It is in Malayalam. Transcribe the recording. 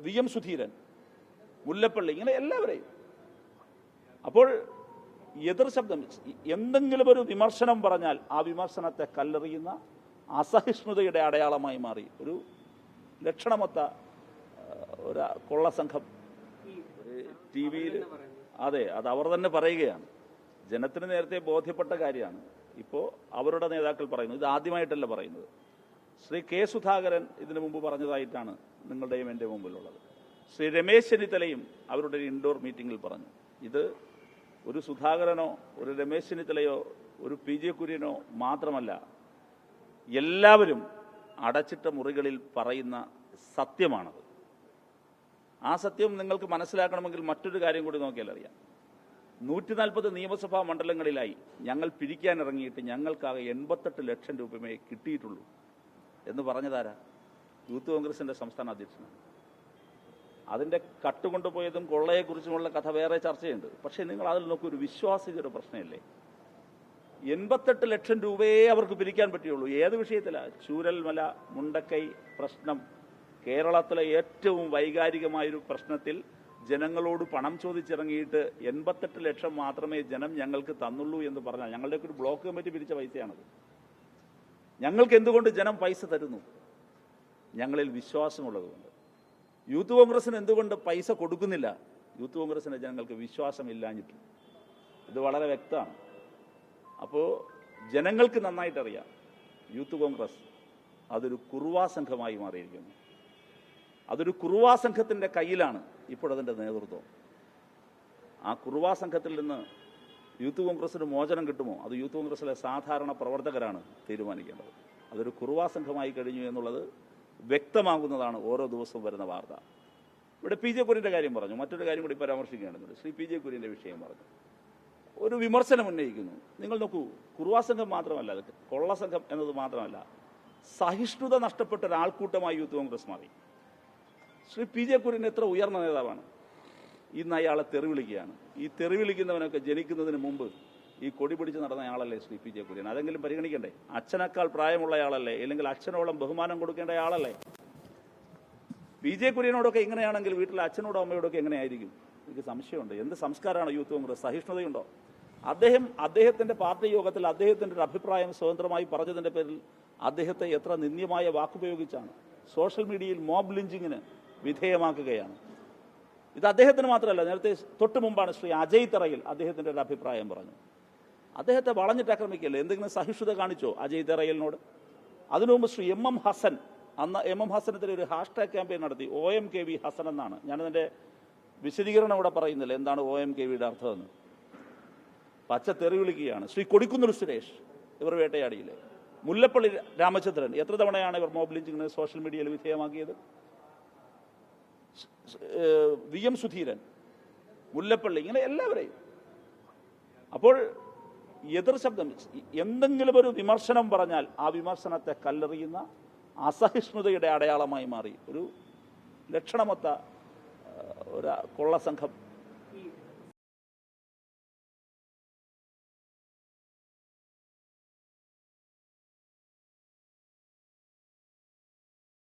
VM സുധീരൻ, മുല്ലപ്പള്ളി, ഇങ്ങനെ എല്ലാവരെയും. അപ്പോൾ എതിർ ശബ്ദം, എന്തെങ്കിലും ഒരു വിമർശനം പറഞ്ഞാൽ ആ വിമർശനത്തെ കല്ലെറിയുന്ന അസഹിഷ്ണുതയുടെ അടയാളമായി മാറി ഒരു ലക്ഷണമൊത്ത ഒരു കൊള്ളസംഘം TV-യിൽ. അതെ, അത് അവർ തന്നെ പറയുകയാണ്. ജനത്തിന് നേരത്തെ ബോധ്യപ്പെട്ട കാര്യമാണ്. ഇപ്പോൾ അവരുടെ നേതാക്കൾ പറയുന്നു. ഇത് ആദ്യമായിട്ടല്ല പറയുന്നത്. ശ്രീ കെ സുധാകരൻ ഇതിനു മുമ്പ് പറഞ്ഞതായിട്ടാണ് നിങ്ങളുടെയും എൻ്റെ മുമ്പിലുള്ളത്. ശ്രീ രമേശ് ചെന്നിത്തലയും അവരുടെ ഒരു ഇൻഡോർ മീറ്റിംഗിൽ പറഞ്ഞു. ഇത് ഒരു സുധാകരനോ ഒരു രമേശ് ചെന്നിത്തലയോ ഒരു PJ കുര്യനോ മാത്രമല്ല, എല്ലാവരും അടച്ചിട്ട മുറികളിൽ പറയുന്ന സത്യമാണത്. ആ സത്യം നിങ്ങൾക്ക് മനസ്സിലാക്കണമെങ്കിൽ മറ്റൊരു കാര്യം കൂടി നോക്കിയാൽ അറിയാം. 140 നിയമസഭാ മണ്ഡലങ്ങളിലായി ഞങ്ങൾ പിരിക്കാനിറങ്ങിയിട്ട് ഞങ്ങൾക്കാകെ 88 ലക്ഷം രൂപമേ കിട്ടിയിട്ടുള്ളൂ എന്ന് പറഞ്ഞതാരാ? യൂത്ത് കോൺഗ്രസിൻ്റെ സംസ്ഥാന അധ്യക്ഷനാണ്. അതിൻ്റെ കട്ടുകൊണ്ടുപോയതും കൊള്ളയെക്കുറിച്ചുമുള്ള കഥ വേറെ ചർച്ചയുണ്ട്. പക്ഷേ നിങ്ങൾ അതിൽ നോക്കൂ, ഒരു വിശ്വാസിയുടെ പ്രശ്നമല്ലേ? 88 ലക്ഷം രൂപയെ അവർക്ക് പിരിക്കാൻ പറ്റുള്ളൂ. ഏത് വിഷയത്തിലാണ്? ചൂരൽമല മുണ്ടക്കൈ പ്രശ്നം, കേരളത്തിലെ ഏറ്റവും വൈകാരികമായൊരു പ്രശ്നത്തിൽ ജനങ്ങളോട് പണം ചോദിച്ചിറങ്ങിയിട്ട് 88 ലക്ഷം മാത്രമേ ജനം ഞങ്ങൾക്ക് തന്നുള്ളൂ എന്ന് പറഞ്ഞാൽ, ഞങ്ങളുടെയൊക്കെ ഒരു ബ്ലോക്ക് കമ്മിറ്റി പിരിച്ച പൈസയാണത്. ഞങ്ങൾക്ക് എന്തുകൊണ്ട് ജനം പൈസ തരുന്നു? ഞങ്ങളിൽ വിശ്വാസമുള്ളതുകൊണ്ട്. യൂത്ത് കോൺഗ്രസിന് എന്തുകൊണ്ട് പൈസ കൊടുക്കുന്നില്ല? യൂത്ത് കോൺഗ്രസിന് ജനങ്ങൾക്ക് വിശ്വാസമില്ലാഞ്ഞിട്ട്. ഇത് വളരെ വ്യക്തമാണ്. അപ്പോൾ ജനങ്ങൾക്ക് നന്നായിട്ടറിയാം, യൂത്ത് കോൺഗ്രസ് അതൊരു കുറുവാ സംഘമായി മാറിയിരിക്കുന്നു. അതൊരു കുറുവാ സംഘത്തിൻ്റെ കയ്യിലാണ് ഇപ്പോഴതിൻ്റെ നേതൃത്വം. ആ കുറുവാ സംഘത്തിൽ നിന്ന് യൂത്ത് കോൺഗ്രസിന് മോചനം കിട്ടുമോ? അത് യൂത്ത് കോൺഗ്രസിലെ സാധാരണ പ്രവർത്തകരാണ് തീരുമാനിക്കേണ്ടത്. അതൊരു കുറുവാ സംഘമായി കഴിഞ്ഞു എന്നുള്ളത് വ്യക്തമാകുന്നതാണ് ഓരോ ദിവസവും വരുന്ന വാർത്ത. ഇവിടെ PJ കുര്യൻ്റെ കാര്യം പറഞ്ഞു. മറ്റൊരു കാര്യം കൂടി പരാമർശിക്കേണ്ടതുണ്ട്. ശ്രീ PJ കുര്യൻ്റെ വിഷയം പറഞ്ഞു. ഒരു വിമർശനം ഉന്നയിക്കുന്നു. നിങ്ങൾ നോക്കൂ, കുറുവാ സംഘം മാത്രമല്ല, അത് കൊള്ളസംഘം എന്നത് മാത്രമല്ല, സഹിഷ്ണുത നഷ്ടപ്പെട്ട ഒരാൾക്കൂട്ടമായി യൂത്ത് കോൺഗ്രസ് മാറി. ശ്രീ PJ കുര്യൻ എത്ര ഉയർന്ന നേതാവാണ്. ഇന്ന് അയാളെ തെറിവിളിക്കുകയാണ്. ഈ തെറിവിളിക്കുന്നവനൊക്കെ ജനിക്കുന്നതിന് മുമ്പ് ഈ കൊടി പിടിച്ച് നടന്ന ആളല്ലേ ശ്രീ PJ കുര്യൻ? അതെങ്കിലും പരിഗണിക്കണ്ടേ? അച്ഛനേക്കാൾ പ്രായമുള്ള ആളല്ലേ? അല്ലെങ്കിൽ അച്ഛനോളം ബഹുമാനം കൊടുക്കേണ്ട ആളല്ലേ? PJ കുര്യനോടൊക്കെ ഇങ്ങനെയാണെങ്കിൽ വീട്ടിലെ അച്ഛനോടോ അമ്മയോടൊക്കെ എങ്ങനെയായിരിക്കും? എനിക്ക് സംശയമുണ്ട്. എന്ത് സംസ്കാരമാണ് യൂത്ത് കോൺഗ്രസ്? സഹിഷ്ണുതയുണ്ടോ? അദ്ദേഹത്തിൻ്റെ പാർട്ടി യോഗത്തിൽ അദ്ദേഹത്തിൻ്റെ ഒരു അഭിപ്രായം സ്വതന്ത്രമായി പറഞ്ഞതിൻ്റെ പേരിൽ അദ്ദേഹത്തെ എത്ര നിന്ദ്യമായ വാക്കുപയോഗിച്ചാണ് സോഷ്യൽ മീഡിയയിൽ മോബ് ലിഞ്ചിങ്ങിന് വിധേയമാക്കുകയാണ്. ഇത് അദ്ദേഹത്തിന് മാത്രമല്ല, നേരത്തെ തൊട്ട് മുമ്പാണ് ശ്രീ അജയ് തറയിൽ അദ്ദേഹത്തിൻ്റെ ഒരു അഭിപ്രായം പറഞ്ഞു. അദ്ദേഹത്തെ വളഞ്ഞിട്ട് ആക്രമിക്കല്ലേ? എന്തെങ്കിലും സഹിഷ്ണുത കാണിച്ചോ അജയ് തറയലിനോട്? അതിനു മുമ്പ് ശ്രീ MM ഹസൻ, അന്ന് MM ഹസനത്തിന് ഒരു ഹാഷ്ടാഗ് ക്യാമ്പയിൻ നടത്തി. OMKV ഹസൻ എന്നാണ്. ഞാനതിൻ്റെ വിശദീകരണം ഇവിടെ പറയുന്നില്ല എന്താണ് OMKVയുടെ അർത്ഥമെന്ന്. പച്ച തെറി വിളിക്കുകയാണ്. ശ്രീ കൊടിക്കുന്നിൽ സുരേഷ്, ഇവർ വേട്ടയാടിയില്ലേ? മുല്ലപ്പള്ളി രാമചന്ദ്രൻ, എത്ര തവണയാണ് ഇവർ മോബ് ലിഞ്ചിങ്ങിന് സോഷ്യൽ മീഡിയയിൽ വിധേയമാക്കിയത്? VM സുധീരൻ, മുല്ലപ്പള്ളി, ഇങ്ങനെ എല്ലാവരെയും. അപ്പോൾ എതിർ ശബ്ദം, എന്തെങ്കിലും ഒരു വിമർശനം പറഞ്ഞാൽ ആ വിമർശനത്തെ കല്ലെറിയുന്ന അസഹിഷ്ണുതയുടെ അടയാളമായി മാറി ഒരു ലക്ഷണമൊത്ത ഒരു കൊള്ളസംഘം